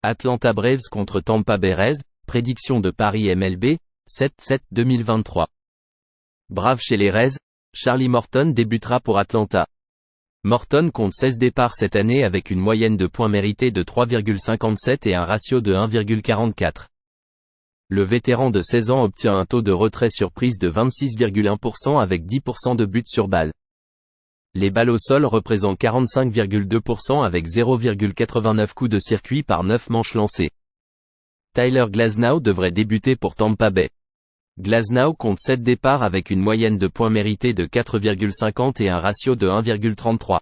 Atlanta Braves contre Tampa Bay Rays, prédiction de Paris MLB, 7-7-2023. Braves chez les Rays, Charlie Morton débutera pour Atlanta. Morton compte 16 départs cette année avec une moyenne de points mérités de 3,57 et un ratio de 1,44. Le vétéran de 16 ans obtient un taux de retrait surprise de 26,1% avec 10% de buts sur balle. Les balles au sol représentent 45,2% avec 0,89 coups de circuit par 9 manches lancées. Tyler Glasnow devrait débuter pour Tampa Bay. Glasnow compte 7 départs avec une moyenne de points mérités de 4,50 et un ratio de 1,33.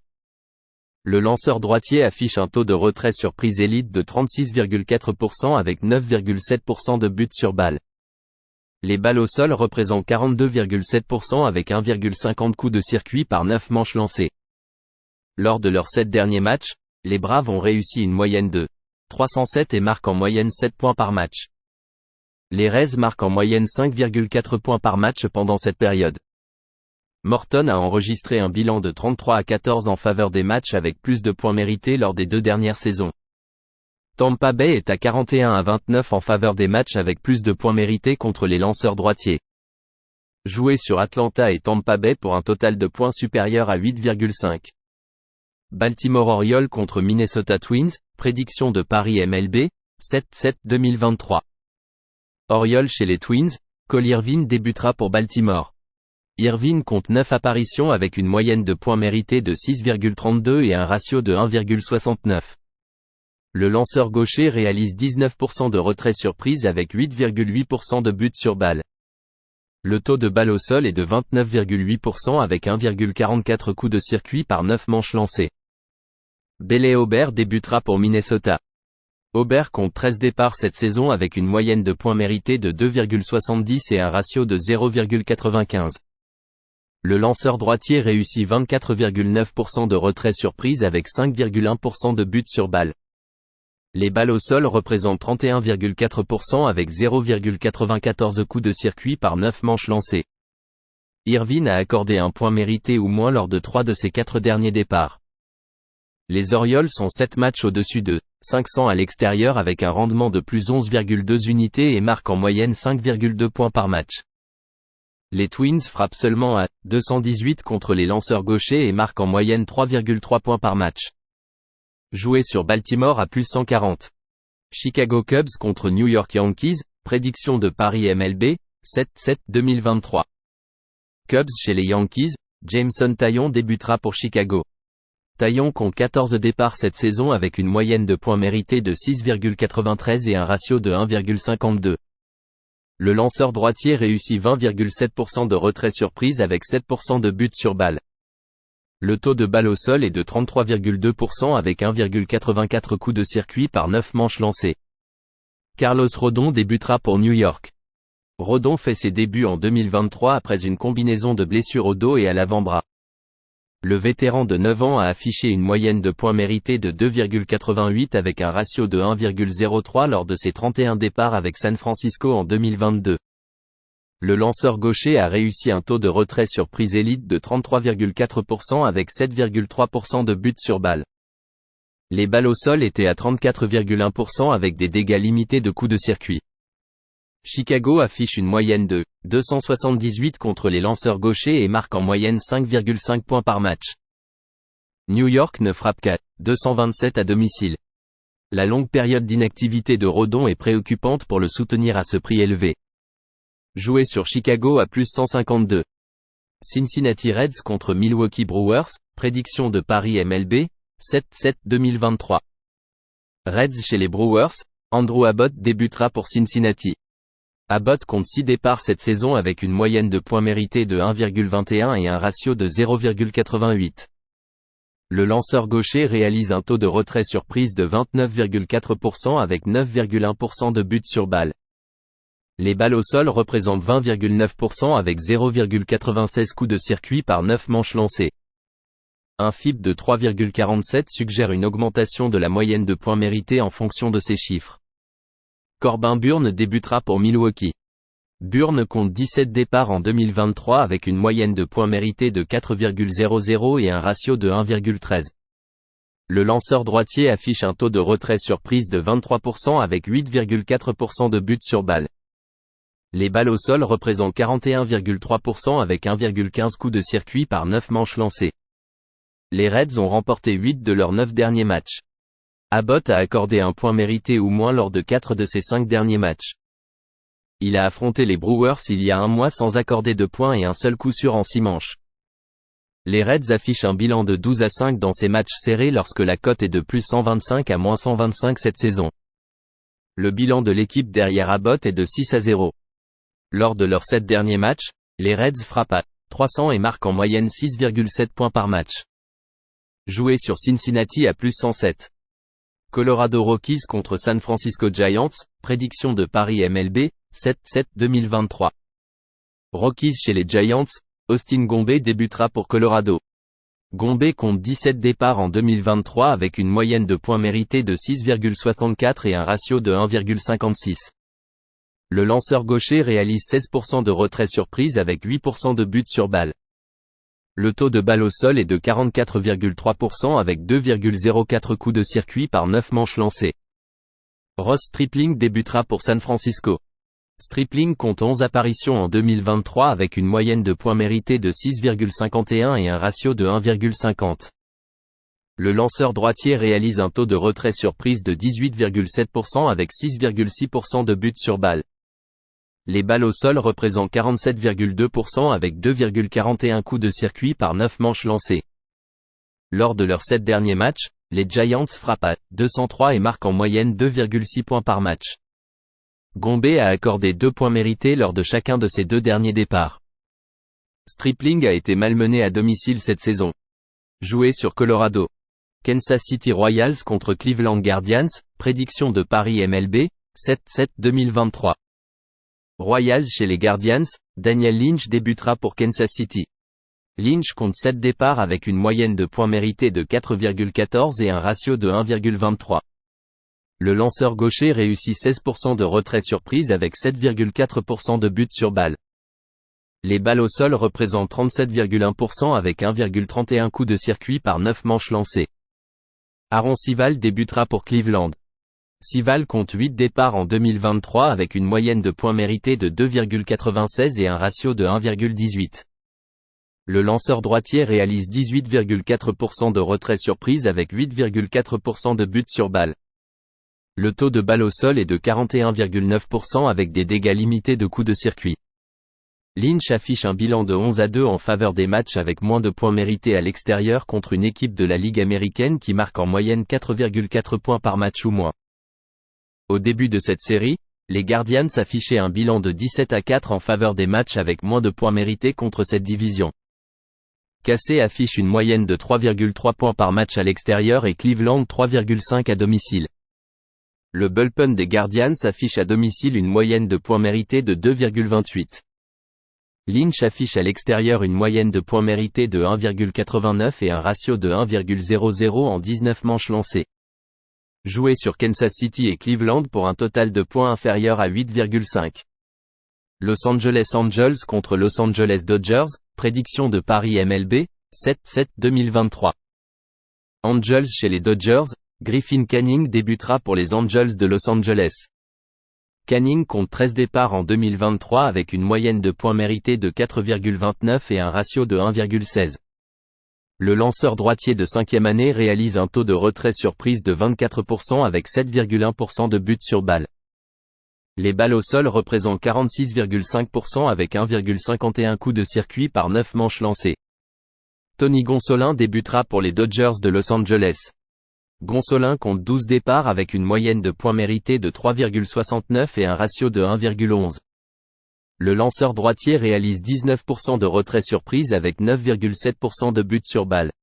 Le lanceur droitier affiche un taux de retrait surprise élite de 36,4% avec 9,7% de buts sur balle. Les balles au sol représentent 42,7% avec 1,50 coups de circuit par 9 manches lancées. Lors de leurs 7 derniers matchs, les Braves ont réussi une moyenne de 307 et marquent en moyenne 7 points par match. Les Rays marquent en moyenne 5,4 points par match pendant cette période. Morton a enregistré un bilan de 33-14 en faveur des matchs avec plus de points mérités lors des 2 dernières saisons. Tampa Bay est à 41-29 en faveur des matchs avec plus de points mérités contre les lanceurs droitiers. Joué sur Atlanta et Tampa Bay pour un total de points supérieur à 8,5. Baltimore Orioles contre Minnesota Twins, prédiction de Paris MLB, 7-7-2023. Orioles chez les Twins, Cole Irvin débutera pour Baltimore. Irvin compte 9 apparitions avec une moyenne de points mérités de 6,32 et un ratio de 1,69. Le lanceur gaucher réalise 19% de retrait surprise avec 8,8% de buts sur balle. Le taux de balle au sol est de 29,8% avec 1,44 coups de circuit par 9 manches lancées. Bailey Ober débutera pour Minnesota. Ober compte 13 départs cette saison avec une moyenne de points mérités de 2,70 et un ratio de 0,95. Le lanceur droitier réussit 24,9% de retrait surprise avec 5,1% de buts sur balle. Les balles au sol représentent 31,4% avec 0,94 coups de circuit par 9 manches lancées. Irvin a accordé un point mérité ou moins lors de 3 de ses 4 derniers départs. Les Orioles sont 7 matchs au-dessus de 500 à l'extérieur avec un rendement de plus 11,2 unités et marquent en moyenne 5,2 points par match. Les Twins frappent seulement à 218 contre les lanceurs gauchers et marquent en moyenne 3,3 points par match. Joué sur Baltimore à plus 140. Chicago Cubs contre New York Yankees, prédiction de Paris MLB, 7-7-2023. Cubs chez les Yankees, Jameson Taillon débutera pour Chicago. Taillon compte 14 départs cette saison avec une moyenne de points mérités de 6,93 et un ratio de 1,52. Le lanceur droitier réussit 20,7% de retrait surprise avec 7% de buts sur balle. Le taux de balle au sol est de 33,2% avec 1,84 coups de circuit par 9 manches lancées. Carlos Rodon débutera pour New York. Rodon fait ses débuts en 2023 après une combinaison de blessures au dos et à l'avant-bras. Le vétéran de 9 ans a affiché une moyenne de points mérités de 2,88 avec un ratio de 1,03 lors de ses 31 départs avec San Francisco en 2022. Le lanceur gaucher a réussi un taux de retrait surprise élite de 33,4% avec 7,3% de buts sur balle. Les balles au sol étaient à 34,1% avec des dégâts limités de coups de circuit. Chicago affiche une moyenne de 278 contre les lanceurs gauchers et marque en moyenne 5,5 points par match. New York ne frappe qu'à 227 à domicile. La longue période d'inactivité de Rodon est préoccupante pour le soutenir à ce prix élevé. Joué sur Chicago à plus 152. Cincinnati Reds contre Milwaukee Brewers, prédiction de Paris MLB, 7-7-2023. Reds chez les Brewers, Andrew Abbott débutera pour Cincinnati. Abbott compte 6 départs cette saison avec une moyenne de points mérités de 1,21 et un ratio de 0,88. Le lanceur gaucher réalise un taux de retrait surprise de 29,4% avec 9,1% de buts sur balle. Les balles au sol représentent 20,9% avec 0,96 coups de circuit par 9 manches lancées. Un FIP de 3,47 suggère une augmentation de la moyenne de points mérités en fonction de ces chiffres. Corbin Burnes débutera pour Milwaukee. Burnes compte 17 départs en 2023 avec une moyenne de points mérités de 4,00 et un ratio de 1,13. Le lanceur droitier affiche un taux de retrait surprise de 23% avec 8,4% de buts sur balle. Les balles au sol représentent 41,3% avec 1,15 coups de circuit par 9 manches lancées. Les Reds ont remporté 8 de leurs 9 derniers matchs. Abbott a accordé un point mérité ou moins lors de 4 de ses 5 derniers matchs. Il a affronté les Brewers il y a un mois sans accorder de points et un seul coup sûr en 6 manches. Les Reds affichent un bilan de 12-5 dans ces matchs serrés lorsque la cote est de plus 125 à moins 125 cette saison. Le bilan de l'équipe derrière Abbott est de 6-0. Lors de leurs 7 derniers matchs, les Reds frappent à 300 et marquent en moyenne 6,7 points par match. Joué sur Cincinnati à plus 107. Colorado Rockies contre San Francisco Giants, prédiction de Paris MLB, 7-7-2023. Rockies chez les Giants, Austin Gombe débutera pour Colorado. Gombe compte 17 départs en 2023 avec une moyenne de points mérités de 6,64 et un ratio de 1,56. Le lanceur gaucher réalise 16% de retrait surprise avec 8% de buts sur balle. Le taux de balle au sol est de 44,3% avec 2,04 coups de circuit par 9 manches lancées. Ross Stripling débutera pour San Francisco. Stripling compte 11 apparitions en 2023 avec une moyenne de points mérités de 6,51 et un ratio de 1,50. Le lanceur droitier réalise un taux de retrait surprise de 18,7% avec 6,6% de buts sur balle. Les balles au sol représentent 47,2% avec 2,41 coups de circuit par 9 manches lancées. Lors de leurs 7 derniers matchs, les Giants frappent à 203 et marquent en moyenne 2,6 points par match. Gombe a accordé 2 points mérités lors de chacun de ses 2 derniers départs. Stripling a été malmené à domicile cette saison. Joué sur Colorado. Kansas City Royals contre Cleveland Guardians, prédiction de Paris MLB, 7-7-2023. Royals chez les Guardians, Daniel Lynch débutera pour Kansas City. Lynch compte 7 départs avec une moyenne de points mérités de 4,14 et un ratio de 1,23. Le lanceur gaucher réussit 16% de retrait surprise avec 7,4% de buts sur balle. Les balles au sol représentent 37,1% avec 1,31 coups de circuit par 9 manches lancées. Aaron Civale débutera pour Cleveland. Civale compte 8 départs en 2023 avec une moyenne de points mérités de 2,96 et un ratio de 1,18. Le lanceur droitier réalise 18,4% de retrait surprise avec 8,4% de buts sur balle. Le taux de balle au sol est de 41,9% avec des dégâts limités de coups de circuit. Lynch affiche un bilan de 11-2 en faveur des matchs avec moins de points mérités à l'extérieur contre une équipe de la Ligue américaine qui marque en moyenne 4,4 points par match ou moins. Au début de cette série, les Guardians affichaient un bilan de 17-4 en faveur des matchs avec moins de points mérités contre cette division. KC affiche une moyenne de 3,3 points par match à l'extérieur et Cleveland 3,5 à domicile. Le bullpen des Guardians affiche à domicile une moyenne de points mérités de 2,28. Lynch affiche à l'extérieur une moyenne de points mérités de 1,89 et un ratio de 1,00 en 19 manches lancées. Joué sur Kansas City et Cleveland pour un total de points inférieur à 8,5. Los Angeles Angels contre Los Angeles Dodgers, prédiction de Paris MLB, 7-7-2023. Angels chez les Dodgers, Griffin Canning débutera pour les Angels de Los Angeles. Canning compte 13 départs en 2023 avec une moyenne de points mérités de 4,29 et un ratio de 1,16. Le lanceur droitier de 5e année réalise un taux de retrait surprise de 24% avec 7,1% de buts sur balle. Les balles au sol représentent 46,5% avec 1,51 coups de circuit par 9 manches lancées. Tony Gonsolin débutera pour les Dodgers de Los Angeles. Gonsolin compte 12 départs avec une moyenne de points mérités de 3,69 et un ratio de 1,11. Le lanceur droitier réalise 19% de retrait surprise avec 9,7% de buts sur balle.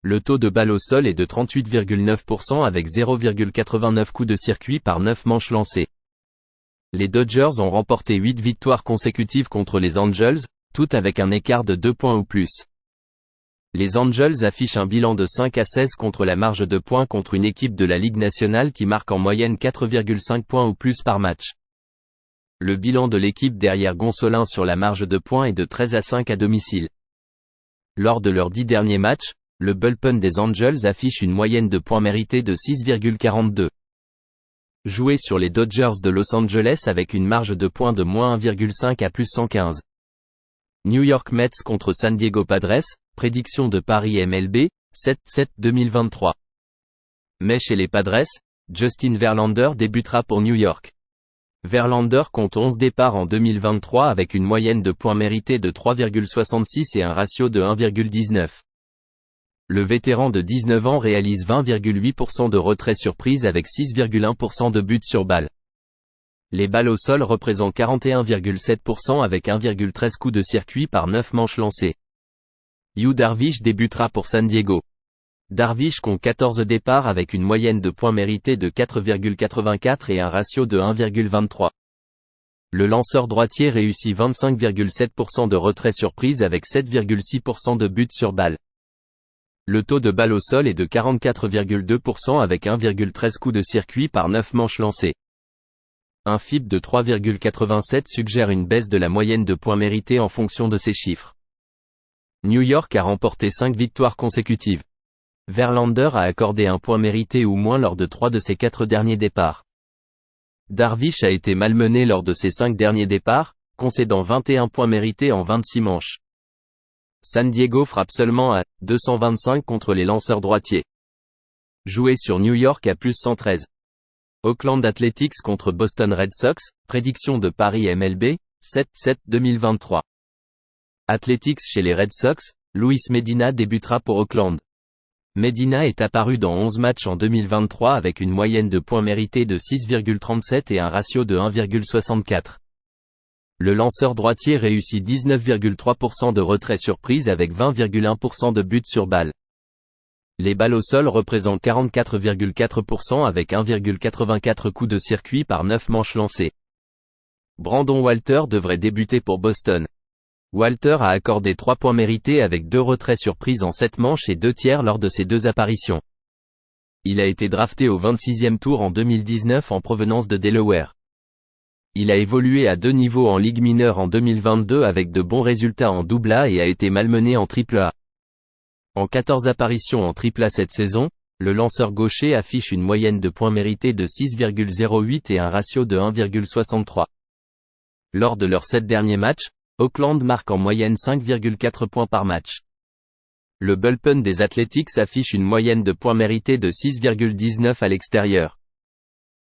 Le taux de balle au sol est de 38,9% avec 0,89 coups de circuit par 9 manches lancées. Les Dodgers ont remporté 8 victoires consécutives contre les Angels, toutes avec un écart de 2 points ou plus. Les Angels affichent un bilan de 5-16 contre la marge de points contre une équipe de la Ligue nationale qui marque en moyenne 4,5 points ou plus par match. Le bilan de l'équipe derrière Gonsolin sur la marge de points est de 13-5 à domicile. Lors de leurs 10 derniers matchs, le bullpen des Angels affiche une moyenne de points mérités de 6,42. Joué sur les Dodgers de Los Angeles avec une marge de points de -1,5 à +115. New York Mets contre San Diego Padres, prédiction de Paris MLB, 7-7-2023. Mais chez les Padres, Justin Verlander débutera pour New York. Verlander compte 11 départs en 2023 avec une moyenne de points mérités de 3,66 et un ratio de 1,19. Le vétéran de 19 ans réalise 20,8% de retrait surprise avec 6,1% de buts sur balle. Les balles au sol représentent 41,7% avec 1,13 coups de circuit par 9 manches lancées. Yu Darvish débutera pour San Diego. Darvish compte 14 départs avec une moyenne de points mérités de 4,84 et un ratio de 1,23. Le lanceur droitier réussit 25,7% de retrait surprise avec 7,6% de buts sur balle. Le taux de balle au sol est de 44,2% avec 1,13 coups de circuit par 9 manches lancées. Un FIP de 3,87 suggère une baisse de la moyenne de points mérités en fonction de ces chiffres. New York a remporté 5 victoires consécutives. Verlander a accordé un point mérité ou moins lors de 3 de ses 4 derniers départs. Darvish a été malmené lors de ses 5 derniers départs, concédant 21 points mérités en 26 manches. San Diego frappe seulement à 225 contre les lanceurs droitiers. Joué sur New York à +113. Oakland Athletics contre Boston Red Sox, prédiction de Paris MLB, 7-7-2023. Athletics chez les Red Sox, Luis Medina débutera pour Oakland. Medina est apparu dans 11 matchs en 2023 avec une moyenne de points mérités de 6,37 et un ratio de 1,64. Le lanceur droitier réussit 19,3% de retrait surprise avec 20,1% de buts sur balle. Les balles au sol représentent 44,4% avec 1,84 coups de circuit par 9 manches lancées. Brandon Walter devrait débuter pour Boston. Walter a accordé 3 points mérités avec 2 retraits surprises en 7 manches et 2 tiers lors de ses 2 apparitions. Il a été drafté au 26e tour en 2019 en provenance de Delaware. Il a évolué à 2 niveaux en Ligue mineure en 2022 avec de bons résultats en AA et a été malmené en AAA. En 14 apparitions en AAA cette saison, le lanceur gaucher affiche une moyenne de points mérités de 6,08 et un ratio de 1,63. Lors de leurs 7 derniers matchs, Oakland marque en moyenne 5,4 points par match. Le bullpen des Athletics affiche une moyenne de points mérités de 6,19 à l'extérieur.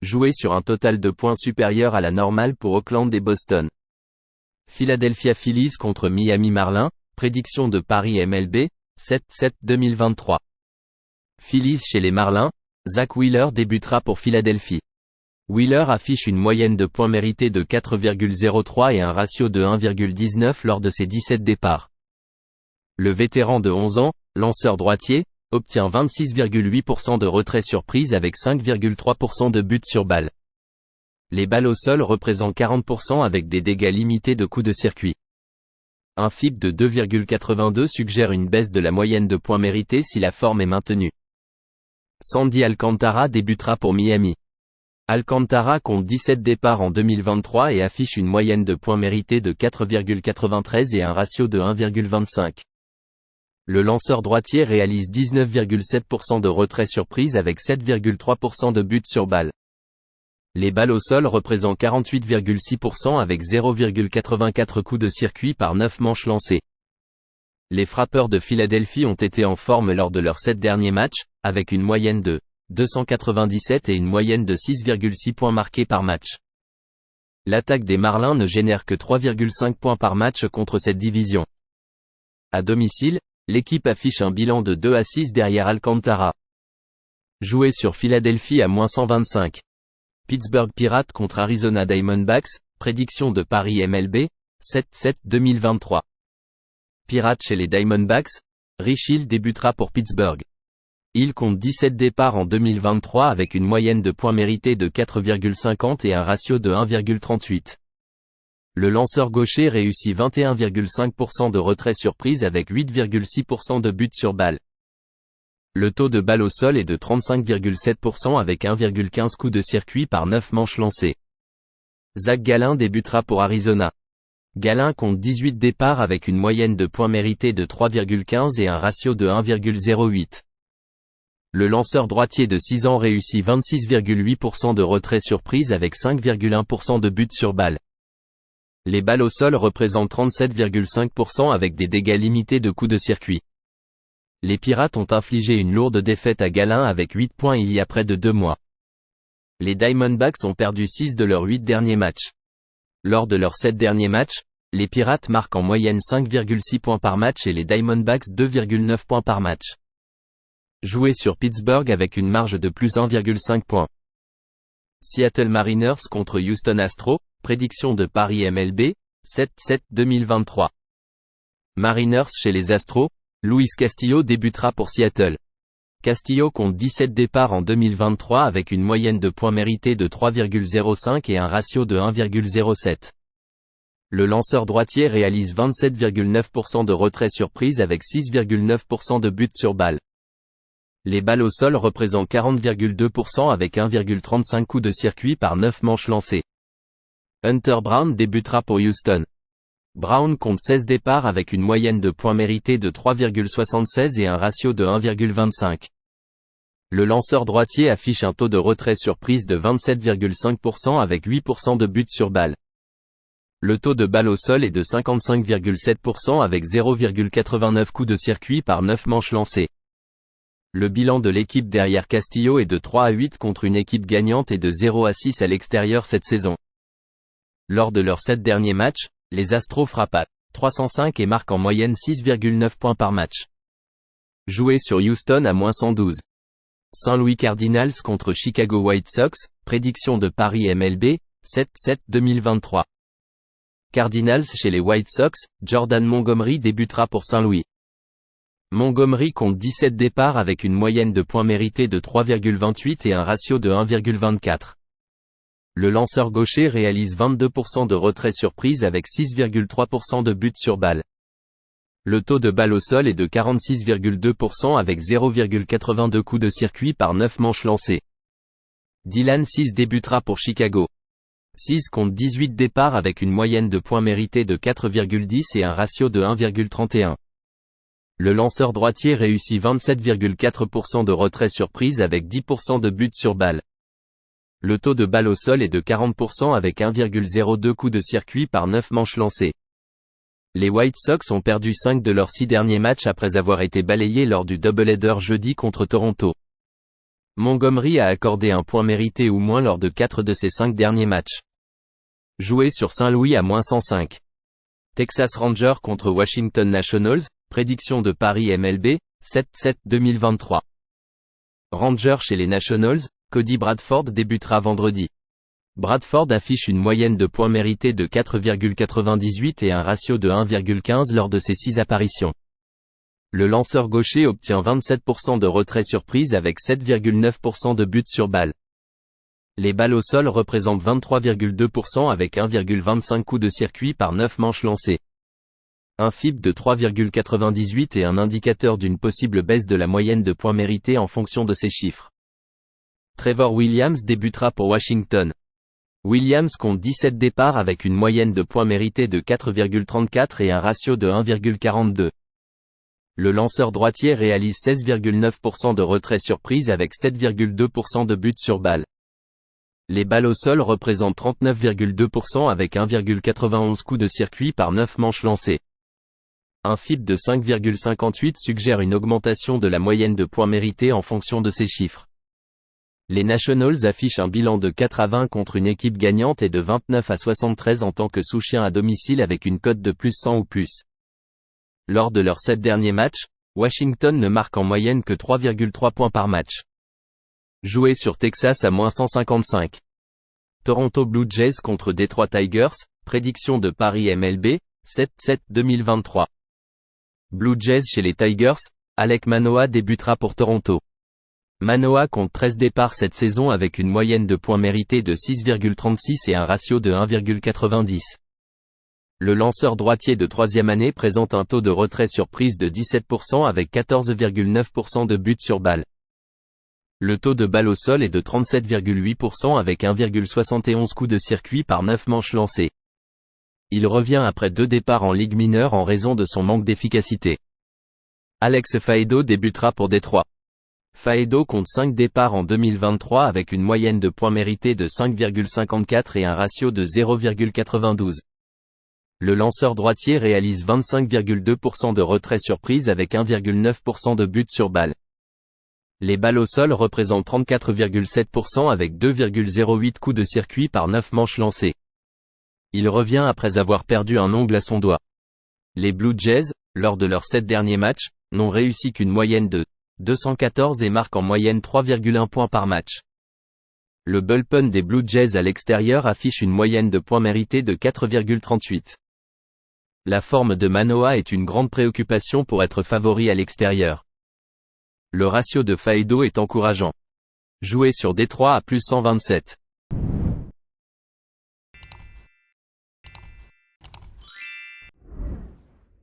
Joué sur un total de points supérieur à la normale pour Oakland et Boston. Philadelphia Phillies contre Miami Marlins, prédiction de Paris MLB, 7-7-2023. Phillies chez les Marlins, Zach Wheeler débutera pour Philadelphie. Wheeler affiche une moyenne de points mérités de 4,03 et un ratio de 1,19 lors de ses 17 départs. Le vétéran de 11 ans, lanceur droitier, obtient 26,8% de retrait surprise avec 5,3% de buts sur balle. Les balles au sol représentent 40% avec des dégâts limités de coups de circuit. Un FIP de 2,82 suggère une baisse de la moyenne de points mérités si la forme est maintenue. Sandy Alcantara débutera pour Miami. Alcantara compte 17 départs en 2023 et affiche une moyenne de points mérités de 4,93 et un ratio de 1,25. Le lanceur droitier réalise 19,7% de retrait surprise avec 7,3% de buts sur balle. Les balles au sol représentent 48,6% avec 0,84 coups de circuit par 9 manches lancées. Les frappeurs de Philadelphie ont été en forme lors de leurs 7 derniers matchs, avec une moyenne de 297 et une moyenne de 6,6 points marqués par match. L'attaque des Marlins ne génère que 3,5 points par match contre cette division. À domicile, l'équipe affiche un bilan de 2-6 derrière Alcantara. Joué sur Philadelphie à -125. Pittsburgh Pirates contre Arizona Diamondbacks, prédiction de Paris MLB, 7-7-2023. Pirates chez les Diamondbacks, Rich Hill débutera pour Pittsburgh. Il compte 17 départs en 2023 avec une moyenne de points mérités de 4,50 et un ratio de 1,38. Le lanceur gaucher réussit 21,5% de retrait surprise avec 8,6% de buts sur balle. Le taux de balle au sol est de 35,7% avec 1,15 coups de circuit par 9 manches lancées. Zach Gallen débutera pour Arizona. Galin compte 18 départs avec une moyenne de points mérités de 3,15 et un ratio de 1,08. Le lanceur droitier de 6 ans réussit 26,8% de retrait surprise avec 5,1% de buts sur balle. Les balles au sol représentent 37,5% avec des dégâts limités de coups de circuit. Les Pirates ont infligé une lourde défaite à Galin avec 8 points il y a près de 2 mois. Les Diamondbacks ont perdu 6 de leurs 8 derniers matchs. Lors de leurs 7 derniers matchs, les Pirates marquent en moyenne 5,6 points par match et les Diamondbacks 2,9 points par match. Joué sur Pittsburgh avec une marge de plus 1,5 points. Seattle Mariners contre Houston Astros, prédiction de Paris MLB, 7-7-2023. Mariners chez les Astros, Luis Castillo débutera pour Seattle. Castillo compte 17 départs en 2023 avec une moyenne de points mérités de 3,05 et un ratio de 1,07. Le lanceur droitier réalise 27,9% de retrait surprise avec 6,9% de buts sur balle. Les balles au sol représentent 40,2% avec 1,35 coups de circuit par 9 manches lancées. Hunter Brown débutera pour Houston. Brown compte 16 départs avec une moyenne de points mérités de 3,76 et un ratio de 1,25. Le lanceur droitier affiche un taux de retrait surprise de 27,5% avec 8% de buts sur balle. Le taux de balle au sol est de 55,7% avec 0,89 coups de circuit par 9 manches lancées. Le bilan de l'équipe derrière Castillo est de 3-8 contre une équipe gagnante et de 0-6 à l'extérieur cette saison. Lors de leurs 7 derniers matchs, les Astros frappent à .305 et marquent en moyenne 6,9 points par match. Joué sur Houston à -112. Saint Louis Cardinals contre Chicago White Sox, prédiction de Paris MLB, 7-7-2023. Cardinals chez les White Sox, Jordan Montgomery débutera pour Saint Louis. Montgomery compte 17 départs avec une moyenne de points mérités de 3,28 et un ratio de 1,24. Le lanceur gaucher réalise 22% de retrait surprise avec 6,3% de buts sur balle. Le taux de balle au sol est de 46,2% avec 0,82 coups de circuit par 9 manches lancées. Dylan Cease débutera pour Chicago. Cease compte 18 départs avec une moyenne de points mérités de 4,10 et un ratio de 1,31. Le lanceur droitier réussit 27,4% de retrait surprise avec 10% de buts sur balle. Le taux de balle au sol est de 40% avec 1,02 coups de circuit par 9 manches lancées. Les White Sox ont perdu 5 de leurs 6 derniers matchs après avoir été balayés lors du doubleheader jeudi contre Toronto. Montgomery a accordé un point mérité ou moins lors de 4 de ses 5 derniers matchs. Joué sur Saint-Louis à -105. Texas Rangers contre Washington Nationals, prédiction de Paris MLB, 7-7-2023. Rangers chez les Nationals, Cody Bradford débutera vendredi. Bradford affiche une moyenne de points mérités de 4,98 et un ratio de 1,15 lors de ses 6 apparitions. Le lanceur gaucher obtient 27% de retrait surprise avec 7,9% de buts sur balle. Les balles au sol représentent 23,2% avec 1,25 coups de circuit par 9 manches lancées. Un FIB de 3,98 est un indicateur d'une possible baisse de la moyenne de points mérités en fonction de ces chiffres. Trevor Williams débutera pour Washington. Williams compte 17 départs avec une moyenne de points mérités de 4,34 et un ratio de 1,42. Le lanceur droitier réalise 16,9% de retrait surprise avec 7,2% de buts sur balle. Les balles au sol représentent 39,2% avec 1,91 coups de circuit par 9 manches lancées. Un FIB de 5,58 suggère une augmentation de la moyenne de points mérités en fonction de ces chiffres. Les Nationals affichent un bilan de 4-20 contre une équipe gagnante et de 29-73 en tant que sous-chien à domicile avec une cote de plus 100 ou plus. Lors de leurs 7 derniers matchs, Washington ne marque en moyenne que 3,3 points par match. Joué sur Texas à -155. Toronto Blue Jays contre Detroit Tigers, prédiction de Paris MLB, 7-7-2023. Blue Jays chez les Tigers, Alek Manoah débutera pour Toronto. Manoah compte 13 départs cette saison avec une moyenne de points mérités de 6,36 et un ratio de 1,90. Le lanceur droitier de 3e année présente un taux de retrait surprise de 17% avec 14,9% de buts sur balle. Le taux de balle au sol est de 37,8% avec 1,71 coups de circuit par 9 manches lancées. Il revient après 2 départs en Ligue mineure en raison de son manque d'efficacité. Alex Faedo débutera pour Détroit. Faedo compte 5 départs en 2023 avec une moyenne de points mérités de 5,54 et un ratio de 0,92. Le lanceur droitier réalise 25,2% de retrait surprise avec 1,9% de buts sur balle. Les balles au sol représentent 34,7% avec 2,08 coups de circuit par 9 manches lancées. Il revient après avoir perdu un ongle à son doigt. Les Blue Jays, lors de leurs 7 derniers matchs, n'ont réussi qu'une moyenne de 214 et marquent en moyenne 3,1 points par match. Le bullpen des Blue Jays à l'extérieur affiche une moyenne de points mérités de 4,38. La forme de Manoah est une grande préoccupation pour être favori à l'extérieur. Le ratio de Faedo est encourageant. Joué sur Détroit à plus 127.